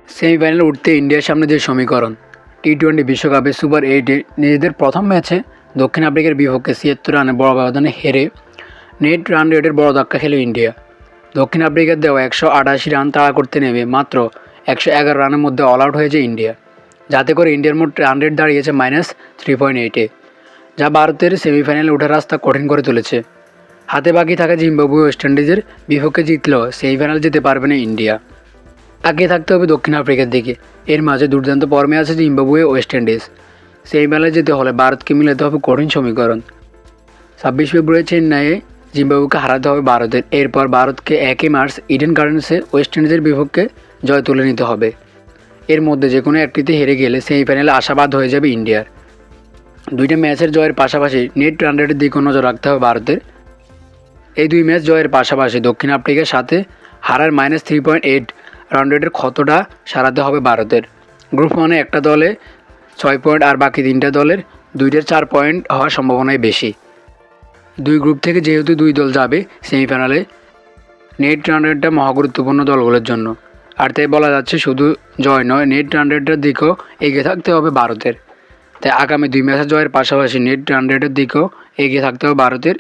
সেমিফাইনালে উঠতে ইন্ডিয়ার সামনে যে সমীকরণ। টি-20 বিশ্বকাপে সুপার 8-এ নিজেদের প্রথম ম্যাচে দক্ষিণ আফ্রিকার বিপক্ষে ৭৬ রানে বড় ব্যবধানে হেরে নেট রান রেটের বড় ধাক্কা খেল ইন্ডিয়া। দক্ষিণ আফ্রিকার দেওয়া ১৮৮ রান তাড়া করতে নেমে মাত্র ১১১ রানের মধ্যে অল আউট হয়েছে ইন্ডিয়া, যাতে করে ইন্ডিয়ার মোট রান রেট দাঁড়িয়েছে -3.8-এ, যা ভারতের সেমিফাইনালে ওঠার রাস্তা কঠিন করে তুলেছে। হাতে বাকি থাকা জিম্বাবুয়ে ওয়েস্ট ইন্ডিজের বিপক্ষে জিতলেও সেমিফাইনাল যেতে পারবে না ইন্ডিয়া। তাকিয়ে থাকতে হবে দক্ষিণ আফ্রিকার দিকে। এর মাঝে দুর্দান্ত ফর্মে আছে জিম্বাবুয়ে ওয়েস্ট ইন্ডিজ। সেমিফাইনালে যেতে হলে ভারতকে মিলাতে হবে কঠিন সমীকরণ। ২৬ ফেব্রুয়ারি চেন্নাইয়ে জিম্বাবুয়েকে হারাতে হবে ভারতের। এরপর ভারতকে ১ মার্চ ইডেন গার্ডেন্সে ওয়েস্ট ইন্ডিজের বিপক্ষে জয় তুলে নিতে হবে। এর মধ্যে যে কোনো একটিতে হেরে গেলে সেমিফাইনালে আশাবাদ হয়ে যাবে ইন্ডিয়ার। দুইটা ম্যাচের জয়ের পাশাপাশি নেট রান রেটের দিকেও নজর রাখতে হবে ভারতের। এই দুই ম্যাচ জয়ের পাশাপাশি দক্ষিণ আফ্রিকার সাথে হারার -3.8 রান রেটের ক্ষতটা সারাতে হবে ভারতের। গ্রুপ 1-এ একটা দলে 6 পয়েন্ট আর বাকি 3টা দলের 2টার 4 পয়েন্ট হওয়ার সম্ভাবনাই বেশি। দুই গ্রুপ থেকে যেহেতু দুই দল যাবে সেমিফাইনালে, নেট রান রেটটা মহাগুরুত্বপূর্ণ দলগুলোর জন্য। আর তাই বলা যাচ্ছে শুধু জয় নয়, নেট রান রেটের দিকেও এগিয়ে থাকতে হবে ভারতের। তাই আগামী 2 ম্যাচে জয়ের পাশাপাশি নেট রান রেটের দিকেও এগিয়ে থাকতে হবে ভারতের।